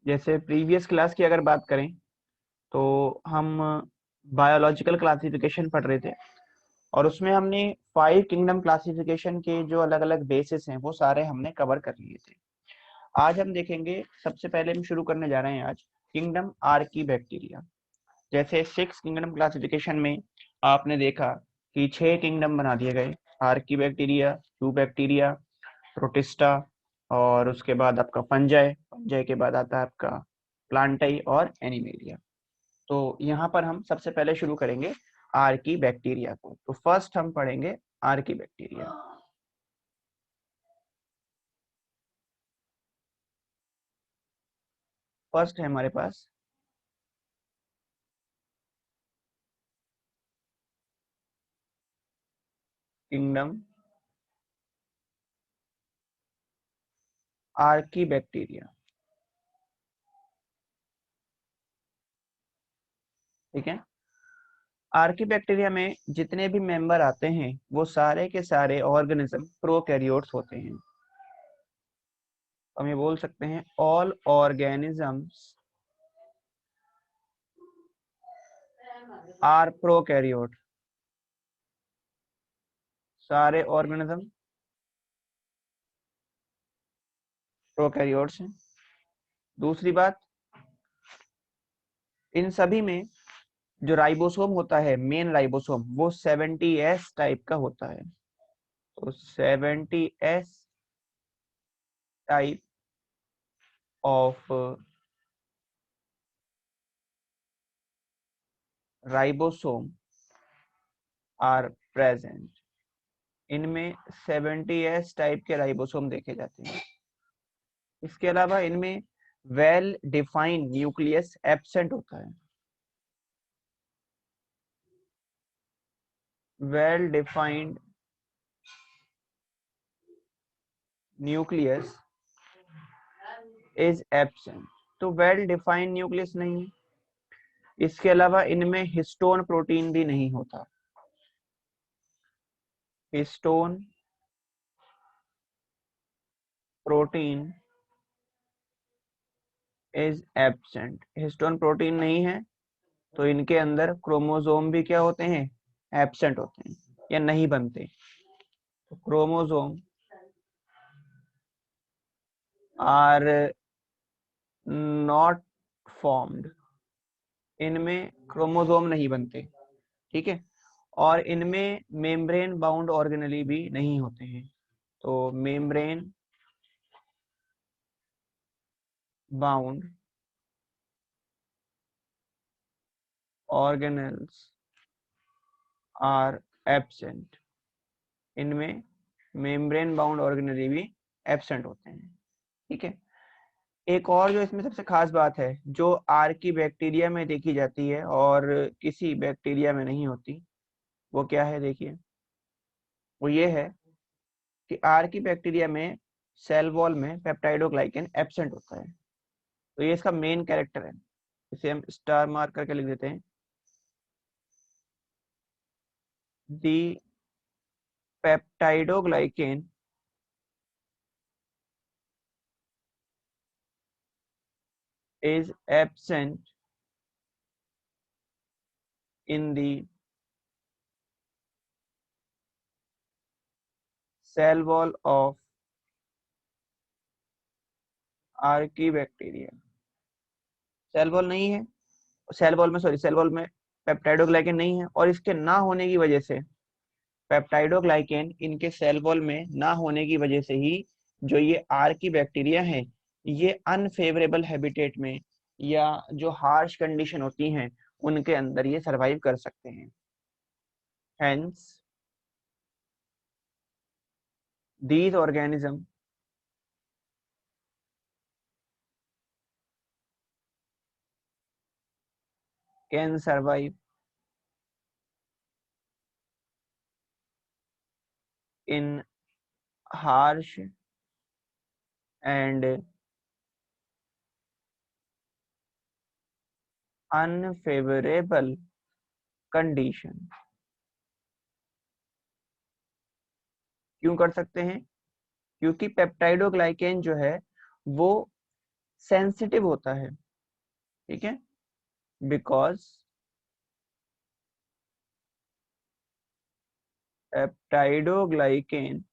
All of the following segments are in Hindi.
जैसे प्रीवियस क्लास की अगर बात करें तो हम बायोलॉजिकल क्लासिफिकेशन पढ़ रहे थे और उसमें हमने 5 किंगडम क्लासिफिकेशन के जो अलग अलग बेसिस हैं वो सारे हमने कवर कर लिए थे। आज हम देखेंगे, सबसे पहले हम शुरू करने जा रहे हैं आज किंगडम आर्कीबैक्टीरिया। जैसे 6 किंगडम क्लासिफिकेशन में आपने देखा कि 6 किंगडम बना दिए गए, आर्कीबैक्टीरिया, यूबैक्टीरिया, प्रोटिस्टा, और उसके बाद आपका फंजाई, फंजाई के बाद आता है आपका प्लांटाई और एनिमेलिया। तो यहाँ पर हम सबसे पहले शुरू करेंगे आर्कीबैक्टीरिया को। तो फर्स्ट हम पढ़ेंगे आर्कीबैक्टीरिया। फर्स्ट है हमारे पास किंगडम आर्कीबैक्टीरिया। ठीक है, आर्कीबैक्टीरिया में जितने भी मेंबर आते हैं वो सारे के सारे ऑर्गेनिज्म प्रोकैरियोट्स होते हैं। हम ये बोल सकते हैं ऑल ऑर्गेनिजम्स आर प्रोकैरियोट। सारे ऑर्गेनिज्म प्रोकैरियोट्स हैं। दूसरी बात, इन सभी में जो राइबोसोम होता है, मेन राइबोसोम, वो 70S टाइप का होता है। तो 70S type of ribosome are present. इनमें 70S टाइप के राइबोसोम देखे जाते हैं। इसके अलावा इनमें वेल डिफाइंड न्यूक्लियस एब्सेंट होता है। Well defined nucleus is absent. तो वेल डिफाइंड न्यूक्लियस नहीं है। इसके अलावा इनमें हिस्टोन प्रोटीन भी नहीं होता। Histone protein is absent. Histone protein नहीं है तो इनके अंदर क्रोमोसोम भी क्या होते हैं, एब्सेंट होते हैं या नहीं बनते। तो क्रोमोसोम आर नॉट फॉर्म्ड। इनमें क्रोमोसोम नहीं बनते। ठीक है, और इनमें मेम्ब्रेन बाउंड ऑर्गेनेली भी नहीं होते हैं। तो membrane bound organelles are absent. इनमें मेम्ब्रेन बाउंड ऑर्गेनेली भी एब्सेंट होते हैं। ठीक है, एक और जो इसमें सबसे खास बात है जो आर्की बैक्टीरिया में देखी जाती है और किसी बैक्टीरिया में नहीं होती, वो क्या है देखिए। वो ये है कि आर्की बैक्टीरिया में सेल वॉल में पेप्टाइडोग्लाइकेन एब्सेंट होता है। तो ये इसका मेन कैरेक्टर है। इसे हम स्टार मार्क करके लिख देते हैं। The peptidoglycan is absent in the cell wall of archaebacteria. Cell wall नहीं है, सेल वॉल में पेप्टाइडोग्लाइकेन नहीं है, और इसके ना होने की वजह से, पेप्टाइडोग्लाइकेन इनके सेल वॉल में ना होने की वजह से ही जो ये आर्कीबैक्टीरिया है, ये अनफेवरेबल हैबिटेट में या जो हार्श कंडीशन होती हैं उनके अंदर ये सरवाइव कर सकते हैं। Hence these organisms can survive in harsh and unfavorable condition। क्यों कर सकते हैं? क्योंकि पेप्टाइडोग्लाइकेन जो है वो सेंसिटिव होता है, ठीक है, बिकॉज पेप्टाइडोग्लाइकेन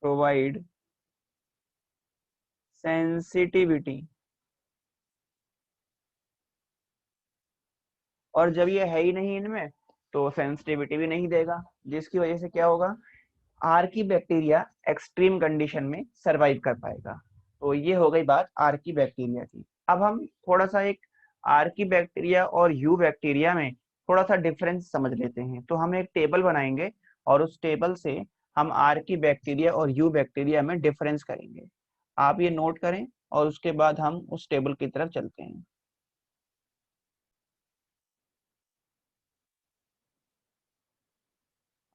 प्रोवाइड सेंसिटिविटी, और जब ये है ही नहीं इनमें तो सेंसिटिविटी भी नहीं देगा, जिसकी वजह से क्या होगा, आर्की बैक्टीरिया एक्सट्रीम कंडीशन में सरवाइव कर पाएगा। तो ये हो गई बात आर्की बैक्टीरिया की। अब हम थोड़ा सा एक आर्की बैक्टीरिया और यू बैक्टीरिया में थोड़ा सा डिफरेंस समझ लेते हैं। तो हम एक टेबल बनाएंगे और उस टेबल से हम आर्की बैक्टीरिया और यू बैक्टीरिया में डिफरेंस करेंगे। आप ये नोट करें और उसके बाद हम उस टेबल की तरफ चलते हैं।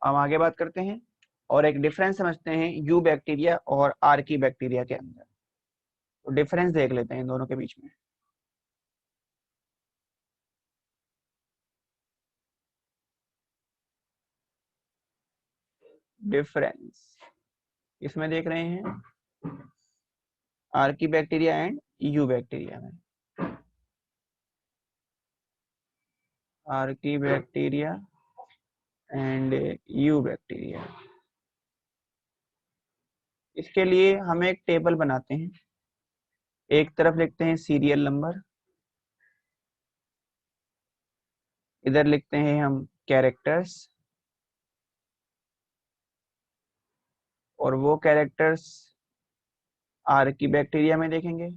हम आगे बात करते हैं और एक डिफरेंस समझते हैं यू बैक्टीरिया और आर्की बैक्टीरिया के अंदर। तो डिफरेंस देख लेते हैं इन दोनों के बीच में। डिफरेंस इसमें देख रहे हैं archaebacteria and eubacteria में। Archaebacteria and eubacteria, इसके लिए हम एक टेबल बनाते हैं। एक तरफ लिखते हैं सीरियल नंबर, इधर लिखते हैं हम कैरेक्टर्स, और वो कैरेक्टर्स आर्की बैक्टीरिया में देखेंगे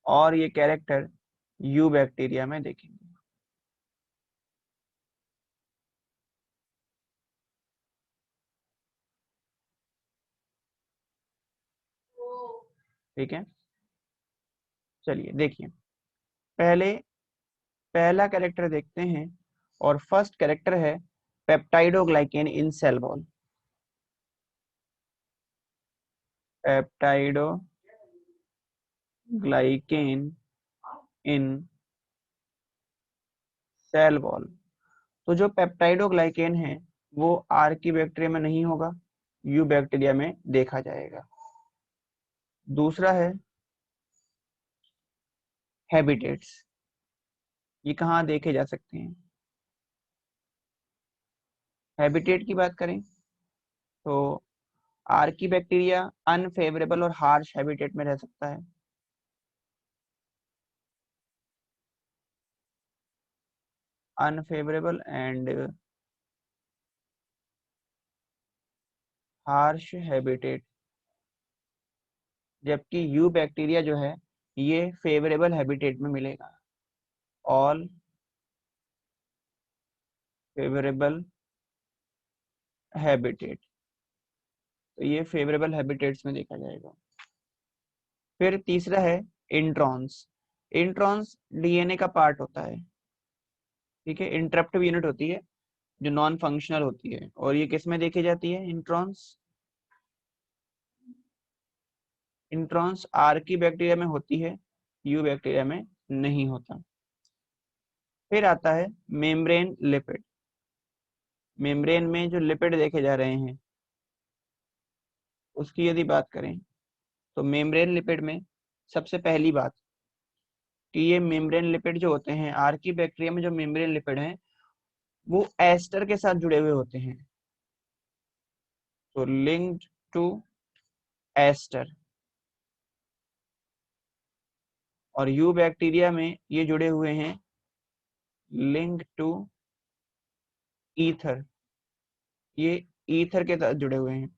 और ये कैरेक्टर यू बैक्टीरिया में देखेंगे। ठीक है, चलिए देखिए, पहले पहला कैरेक्टर देखते हैं और फर्स्ट कैरेक्टर है पेप्टाइडोग्लाइकेन इन सेल वॉल। पेप्टाइडोग्लाइकेन इन सेल वॉल। तो जो पेप्टाइडोग्लाइकेन है वो आर्की बैक्टीरिया में नहीं होगा, यू बैक्टीरिया में देखा जाएगा। दूसरा है हैबिटेट्स, ये कहाँ देखे जा सकते हैं। हैबिटेट की बात करें तो आर्की बैक्टीरिया अनफेवरेबल और हार्श हैबिटेट में रह सकता है। अनफेवरेबल एंड हार्श हैबिटेट, जबकि यू बैक्टीरिया जो है ये फेवरेबल हैबिटेट में मिलेगा। ऑल फेवरेबल हैबिटेट, तो ये फेवरेबल हैबिटेट्स में देखा जाएगा। फिर तीसरा है इंट्रॉन्स। इंट्रॉन्स डीएनए का पार्ट होता है, ठीक है, इंटरप्टिव यूनिट होती है जो नॉन फंक्शनल होती है, और ये किस में देखी जाती है इंट्रॉन्स। इंट्रॉन्स आर्की बैक्टीरिया में होती है, यू बैक्टीरिया में नहीं होता। फिर आता है मेम्ब्रेन लिपिड। मेम्ब्रेन में जो लिपिड देखे जा रहे हैं उसकी यदि बात करें तो मेम्ब्रेन लिपिड में सबसे पहली बात कि ये मेम्ब्रेन लिपिड जो होते हैं आर्की बैक्टीरिया में, जो मेम्ब्रेन लिपिड हैं वो एस्टर के साथ जुड़े हुए होते हैं, तो लिंक्ड टू एस्टर। और यू बैक्टीरिया में ये जुड़े हुए हैं लिंक टू ईथर, ये ईथर के साथ जुड़े हुए हैं।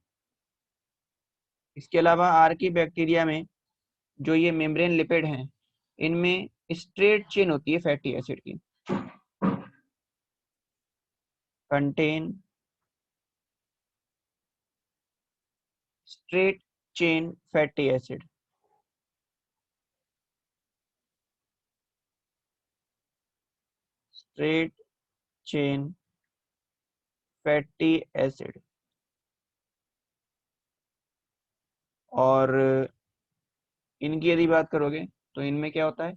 इसके अलावा आर्की बैक्टीरिया में जो ये मेम्ब्रेन लिपिड हैं इनमें स्ट्रेट चेन होती है फैटी एसिड की, contain straight chain fatty acid. Straight chain fatty acid. और इनकी यदि बात करोगे तो इनमें क्या होता है,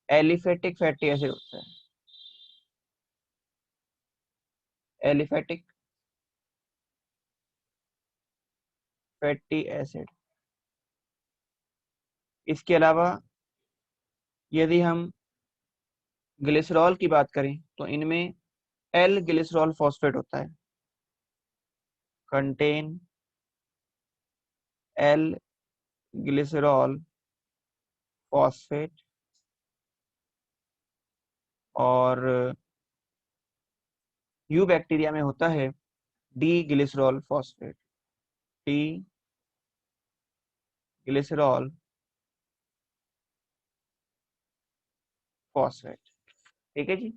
एलिफेटिक फैटी एसिड होता है। Aliphatic fatty acid. इसके अलावा यदि हम ग्लिसरॉल की बात करें तो इनमें एल ग्लिसरॉल फॉस्फेट होता है, कंटेन एल ग्लिसरॉल फॉस्फेट। और यू बैक्टीरिया में होता है D glycerol phosphate, D glycerol phosphate. ठीक है जी।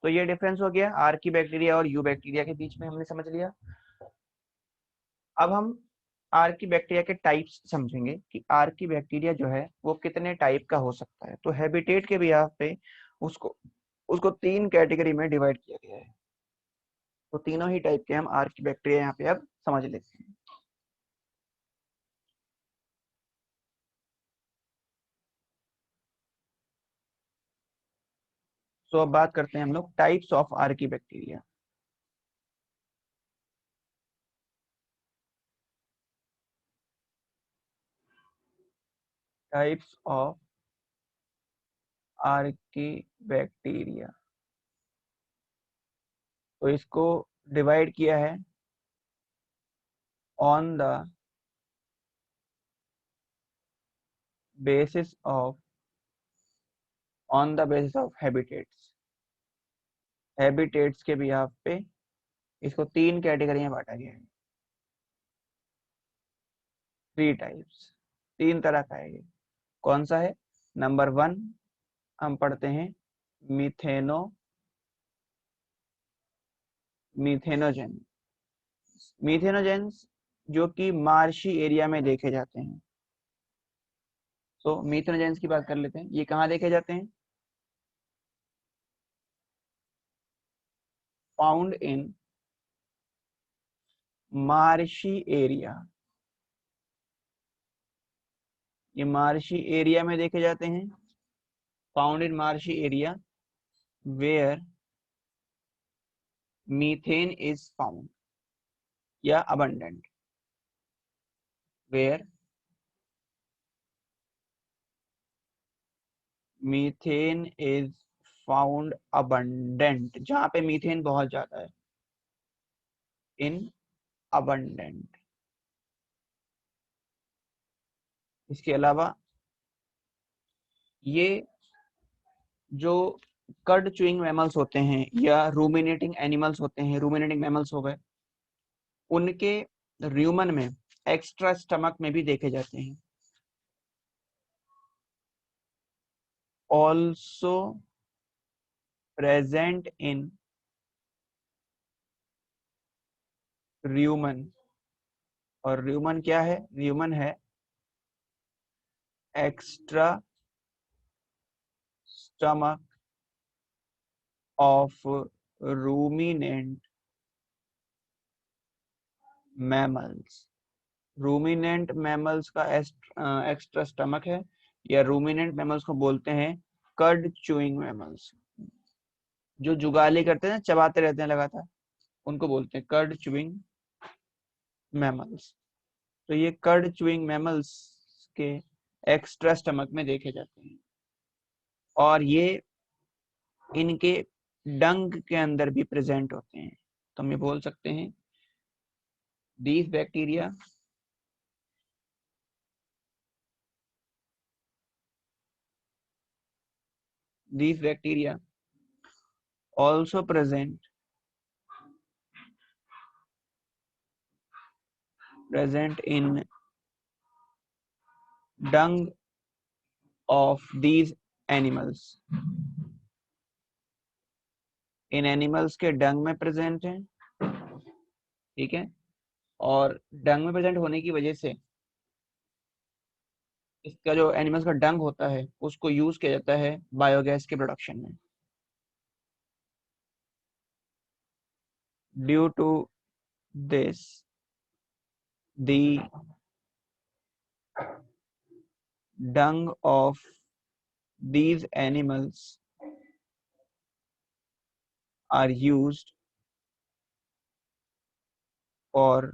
तो ये डिफरेंस हो गया आर्की बैक्टीरिया और यू बैक्टीरिया के बीच में, हमने समझ लिया। अब हम आर्की बैक्टीरिया के टाइप्स समझेंगे कि आर्की बैक्टीरिया जो है वो कितने टाइप का हो सकता है। तो हैबिटेट के बिहाफ पे उसको उसको तीन कैटेगरी में डिवाइड किया गया है। तो तीनों ही टाइप के हम आर्की बैक्टीरिया यहाँ पे अब समझ लेते हैं। तो अब बात करते हैं हम लोग types of Archie bacteria. Types of Archie bacteria, तो इसको डिवाइड किया है on the basis of habitats. Habitats के बिहाफ पे इसको तीन कैटेगरी में बांटा गया है। थ्री टाइप्स, तीन तरह का है ये। कौन सा है? नंबर वन हम पढ़ते हैं मिथेनो मिथेनोजेन। मिथेनोजेंस जो कि मार्शी एरिया में देखे जाते हैं। तो मिथेनोजेंस की बात कर लेते हैं, ये कहाँ देखे जाते हैं? Found in marshy area. ये मार्शी एरिया में देखे जाते हैं। Found in marshy area where methane is found, या abundant. Where methane is found abundant, जहां पे मीथेन बहुत ज्यादा है। In abundant. इसके अलावा ये जो कर्ड च्यूइंग मैमल्स होते हैं या रूमिनेटिंग एनिमल्स होते हैं, रूमिनेटिंग मैमल्स हो गए, उनके र्यूमन में एक्स्ट्रा स्टमक में भी देखे जाते हैं। Also present in र्यूमन। और र्यूमन क्या है? र्यूमन है extra stomach of ruminant mammals. Ruminant mammals का एक्स्ट्रा स्टमक है, या रूमिनेंट मैमल्स को बोलते हैं कर्ड च्यूइंग मैमल्स। जो जुगाली करते हैं, चबाते रहते हैं लगातार, उनको बोलते हैं कर्ड च्यूइंग मैमल्स। तो ये कर्ड च्यूइंग मैमल्स के एक्स्ट्रा स्टमक में देखे जाते हैं, और ये इनके डंग के अंदर भी प्रेजेंट होते हैं। तो हम ये बोल सकते हैं these bacteria also present in dung of these animals। In animals के डंग में प्रेजेंट हैं, ठीक है। और डंग में प्रेजेंट होने की वजह से इसका जो एनिमल्स का डंग होता है उसको यूज किया जाता है बायोगैस के प्रोडक्शन में। Due to this the dung of these animals are used for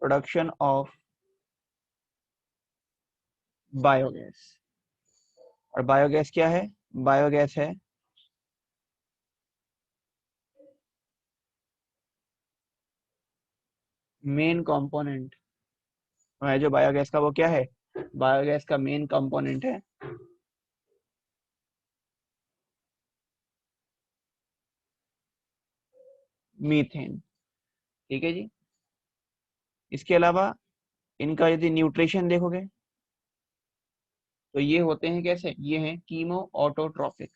production of biogas. और बायोगैस क्या है? बायोगैस है मेन कंपोनेंट है जो बायोगैस का, वो क्या है? बायोगैस का मेन कंपोनेंट है मीथेन। ठीक है जी। इसके अलावा इनका यदि न्यूट्रिशन देखोगे तो ये होते हैं कैसे? ये हैं chemo autotrophic.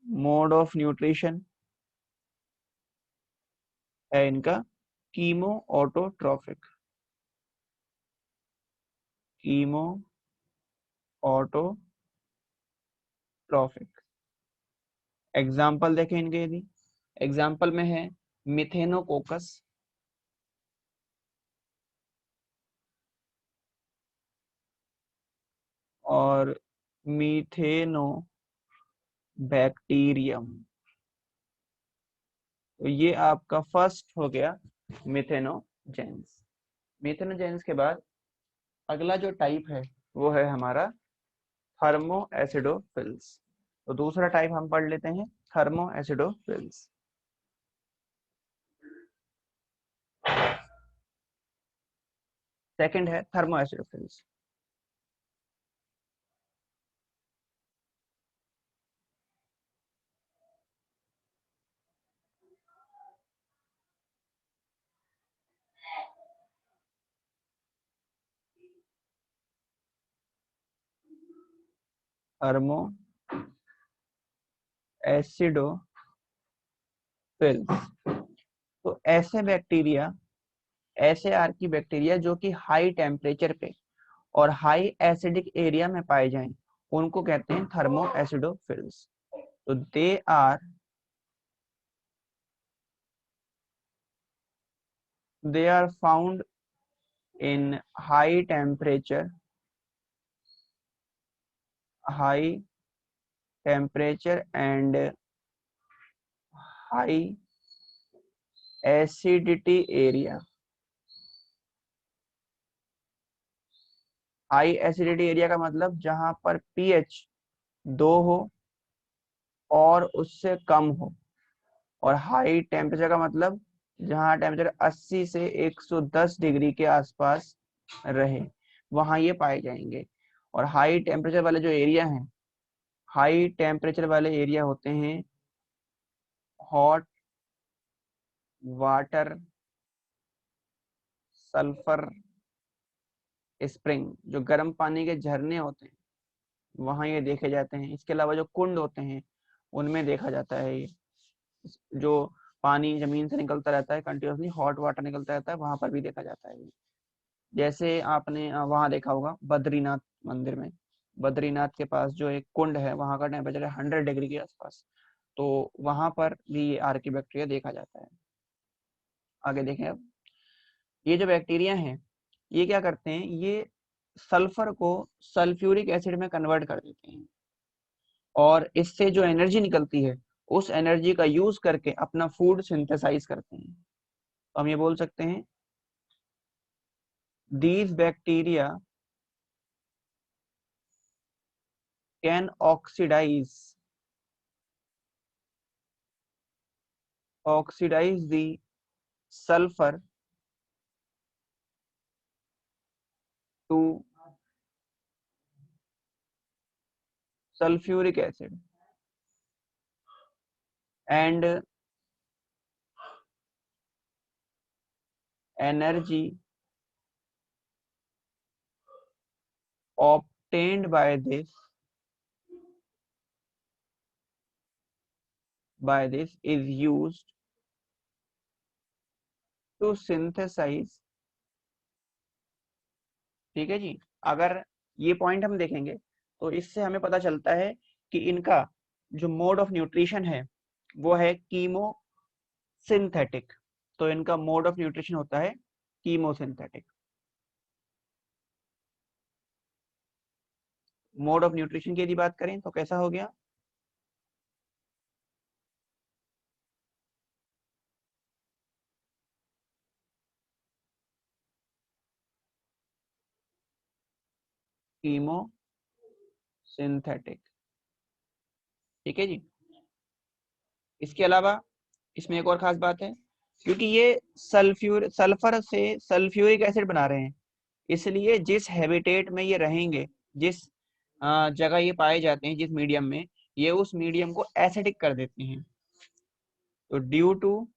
Mode of nutrition है इनका chemo autotrophic. Chemo autotrophic. Example देखें इनके, यदि एग्जाम्पल में है मिथेनोकोकस, और मीथेनो बैक्टीरियम। तो ये आपका फर्स्ट हो गया मिथेनोजेंस। मिथेनोजेंस के बाद अगला जो टाइप है वो है हमारा थर्मो एसिडोफिल्स। तो दूसरा टाइप हम पढ़ लेते हैं थर्मो एसिडोफिल्स। सेकंड है थर्मो एसिडोफिल्स। Thermo acidophils. तो ऐसे बैक्टीरिया, ऐसे आर्की बैक्टीरिया जो कि हाई टेम्परेचर पे और हाई एसिडिक एरिया में पाए जाएं, उनको कहते हैं थर्मो एसिडोफिल्स। तो they are found in high temperature, high temperature and high acidity area. High acidity area का मतलब जहां पर पीएच 2 हो और उससे कम हो, और हाई टेम्परेचर का मतलब जहां टेम्परेचर 80 से 110 डिग्री के आसपास रहे, वहां ये पाए जाएंगे। और हाई टेम्परेचर वाले जो एरिया हैं, हाई टेम्परेचर वाले एरिया होते हैं हॉट वाटर सल्फर स्प्रिंग, जो गर्म पानी के झरने होते हैं वहां ये देखे जाते हैं। इसके अलावा जो कुंड होते हैं उनमें देखा जाता है ये, जो पानी जमीन से निकलता रहता है कंटिन्यूसली, हॉट वाटर निकलता रहता है, वहां पर भी देखा जाता है ये। जैसे आपने वहां देखा होगा बद्रीनाथ मंदिर में, बद्रीनाथ के पास जो एक कुंड है वहां का टेम्परेचर है 100 डिग्री के आसपास। तो वहां पर भी ये आर्की बैक्टीरिया देखा जाता है। आगे देखें अब, ये जो बैक्टीरिया हैं ये क्या करते हैं? ये सल्फर को सल्फ्यूरिक एसिड में कन्वर्ट कर देते हैं, और इससे जो एनर्जी निकलती है उस एनर्जी का यूज करके अपना फूड सिंथेसाइज करते हैं। तो हम ये बोल सकते हैं these bacteria can oxidize the sulphur to sulphuric acid and energy obtained by this is used to synthesize। ठीक है जी। अगर ये पॉइंट हम देखेंगे तो इससे हमें पता चलता है कि इनका जो मोड ऑफ न्यूट्रिशन है वो है कीमो सिंथेटिक। तो इनका मोड ऑफ न्यूट्रिशन होता है कीमोसिंथेटिक। मोड ऑफ न्यूट्रिशन की यदि बात करें तो कैसा हो गया? Chemo synthetic. ठीक है जी। इसके अलावा इसमें एक और खास बात है, क्योंकि ये सल्फर से सल्फ्यूरिक एसिड बना रहे हैं, इसलिए जिस हैबिटेट में ये रहेंगे, जिस जगह ये पाए जाते हैं, जिस मीडियम में, ये उस मीडियम को एसिडिक कर देते हैं। तो due to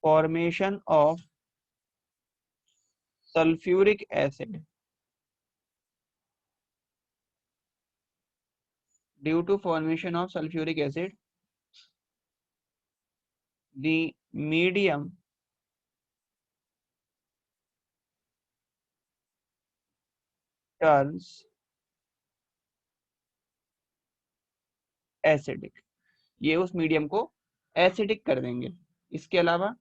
formation of sulphuric acid, due to formation of sulphuric acid, the medium turns acidic. ये उस मीडियम को एसिडिक कर देंगे। इसके अलावा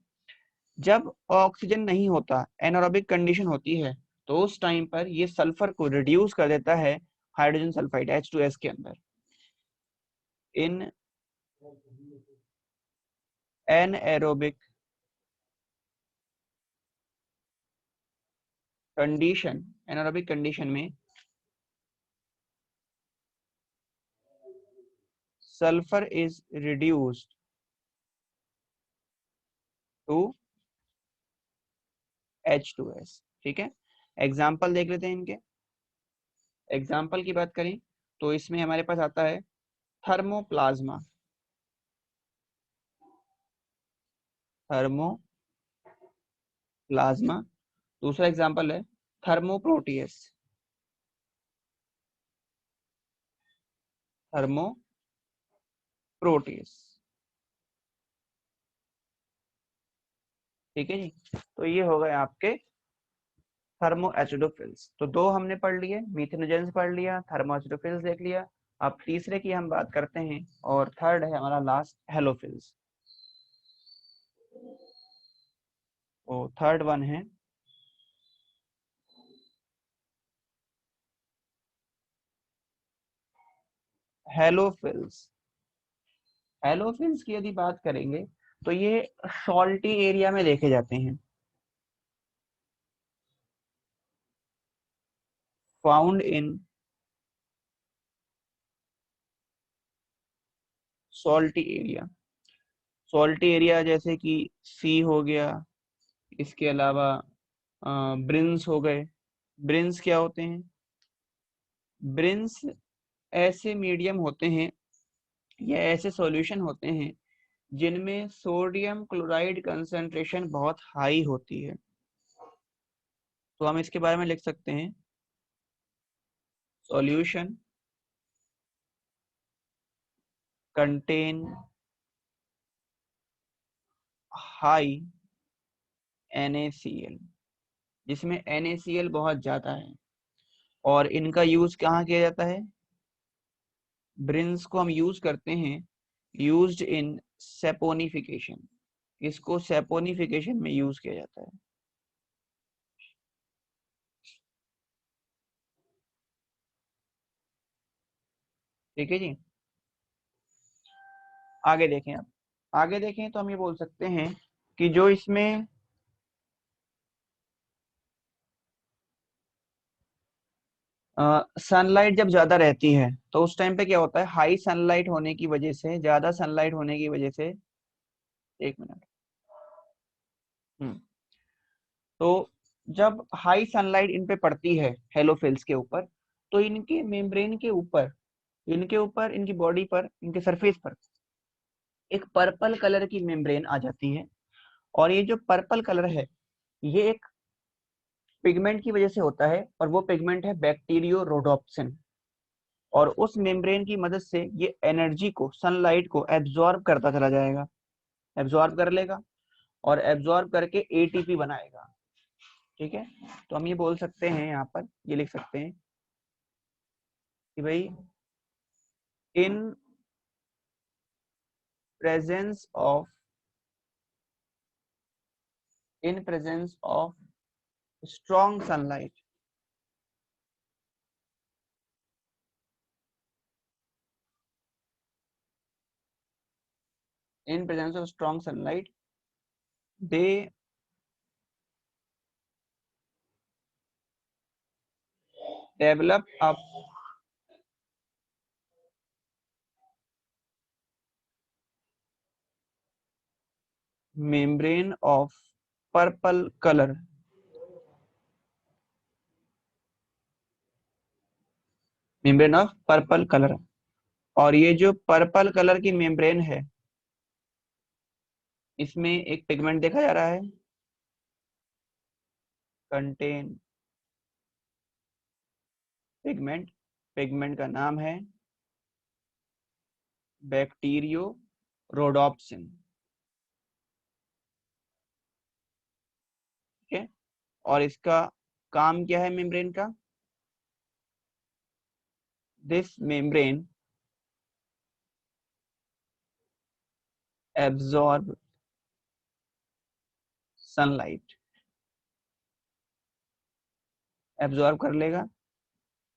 जब ऑक्सीजन नहीं होता, एनारोबिक कंडीशन होती है, तो उस टाइम पर ये सल्फर को रिड्यूस कर देता है हाइड्रोजन सल्फाइड H2S के अंदर। In anaerobic condition, anaerobic condition में sulphur is reduced to H2S। ठीक है, एग्जाम्पल देख लेते हैं इनके। एग्जाम्पल की बात करें तो इसमें हमारे पास आता है थर्मोप्लाज्मा, थर्मोप्लाज्मा। दूसरा एग्जाम्पल है थर्मोप्रोटियस, थर्मोप्रोटियस। ठीक है जी। तो ये हो गए आपके थर्मो एसिडोफिल्स। तो दो हमने पढ़ लिए, मीथेनोजेंस पढ़ लिया, थर्मो एसिडोफिल्स देख लिया। अब तीसरे की हम बात करते हैं, और थर्ड है हमारा लास्ट, हेलोफिल्स। तो थर्ड वन है हेलोफिल्स। हेलोफिल्स की यदि बात करेंगे तो ये सॉल्टी एरिया में देखे जाते हैं, फाउंड इन सॉल्टी एरिया। सॉल्टी एरिया जैसे कि सी हो गया, इसके अलावा ब्रिंस हो गए। ब्रिंस क्या होते हैं? ब्रिंस ऐसे मीडियम होते हैं या ऐसे सॉल्यूशन होते हैं जिनमें सोडियम क्लोराइड कंसंट्रेशन बहुत हाई होती है। तो हम इसके बारे में लिख सकते हैं, सॉल्यूशन कंटेन हाई NaCl, जिसमें NaCl बहुत ज्यादा है। और इनका यूज कहाँ किया जाता है? ब्रिंस को हम यूज करते हैं, यूज्ड इन सेपोनिफिकेशन। इसको सेपोनिफिकेशन में यूज किया जाता है। ठीक है जी। आगे देखें, अब आगे देखें तो हम ये बोल सकते हैं कि जो इसमें सनलाइट जब ज्यादा रहती है तो उस टाइम पे क्या होता है, हाई सनलाइट होने की वजह से, ज्यादा सनलाइट होने की वजह से, एक मिनट। हम्म तो जब हाई सनलाइट इन पे पड़ती है हेलोफिल्स के ऊपर, तो इनके मेम्ब्रेन के ऊपर, इनकी बॉडी पर, इनके सरफेस पर एक पर्पल कलर की मेम्ब्रेन आ जाती है। और ये जो पर्पल कलर है, ये एक पिगमेंट की वजह से होता है, और वो पिगमेंट है बैक्टीरियो रोडोप्सिन। और उस मेम्ब्रेन की मदद से ये एनर्जी को, सनलाइट को एब्जॉर्ब करता चला जाएगा, एब्जॉर्ब कर लेगा, और एब्जॉर्ब करके ATP बनाएगा। ठीक है, तो हम ये बोल सकते हैं, यहाँ पर ये लिख सकते हैं कि भाई in presence of, in presence of strong sunlight, in presence of strong sunlight, they develop a membrane of purple color, membrane of purple colour. और ये जो पर्पल कलर की मेम्ब्रेन है, इसमें एक पिगमेंट देखा जा रहा है, कंटेन पिगमेंट। पिगमेंट का नाम है बैक्टीरियो रोडोप्सिन। ठीक है, और इसका काम क्या है मेम्ब्रेन का? This membrane absorb sunlight, absorb कर लेगा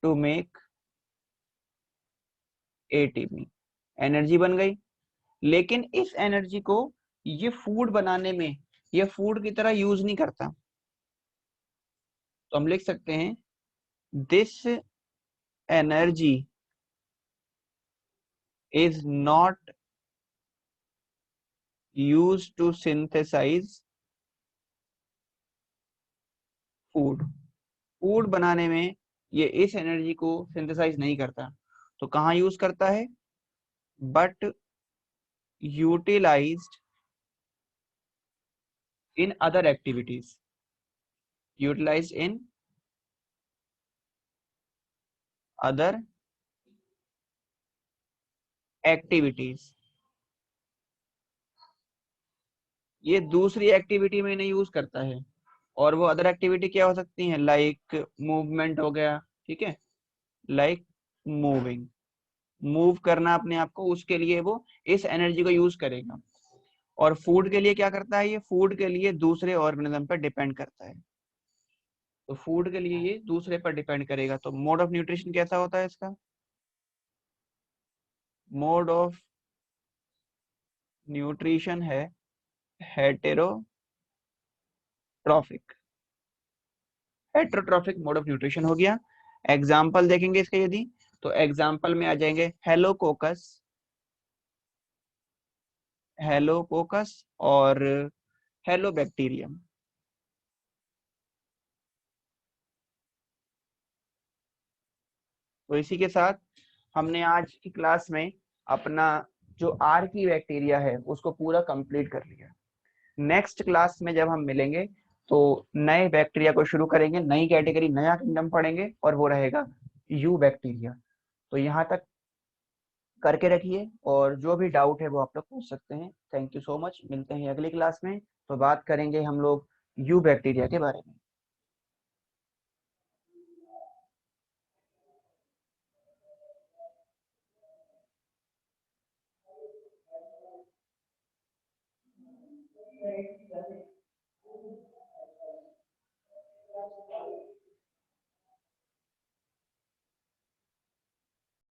टू मेक एटीपी, एनर्जी बन गई। लेकिन इस एनर्जी को ये फूड बनाने में, ये फूड की तरह यूज नहीं करता। तो हम लिख सकते हैं this energy is not use to synthesize food. Food बनाने में ये इस एनर्जी को सिंथेसाइज नहीं करता। तो कहाँ यूज करता है? But utilized in other activities, utilized in other activities. ये दूसरी एक्टिविटी में नहीं यूज करता है। और वो अदर एक्टिविटी क्या हो सकती है? लाइक मूवमेंट हो गया, ठीक है, लाइक मूविंग, मूव करना अपने आप को, उसके लिए वो इस एनर्जी को यूज करेगा। और फूड के लिए क्या करता है? ये फूड के लिए दूसरे ऑर्गेनिज्म पर डिपेंड करता है। तो फूड के लिए ये दूसरे पर डिपेंड करेगा। तो मोड ऑफ न्यूट्रिशन कैसा होता है इसका? मोड ऑफ न्यूट्रिशन है heterotrophic. Heterotrophic mode of nutrition हो गया। एग्जाम्पल देखेंगे इसके यदि, तो एग्जाम्पल में आ जाएंगे हेलोकोकस, हेलोकोकस और हेलोबैक्टीरियम। तो इसी के साथ हमने आज की क्लास में अपना जो आर की बैक्टीरिया है उसको पूरा कंप्लीट कर लिया। नेक्स्ट क्लास में जब हम मिलेंगे तो नए बैक्टीरिया को शुरू करेंगे, नई कैटेगरी, नया किंगडम पढ़ेंगे और वो रहेगा यू बैक्टीरिया। तो यहाँ तक करके रखिए और जो भी डाउट है वो आप लोग पूछ सकते हैं। थैंक यू सो मच, मिलते हैं अगली क्लास में। तो बात करेंगे हम लोग यू बैक्टीरिया के बारे में।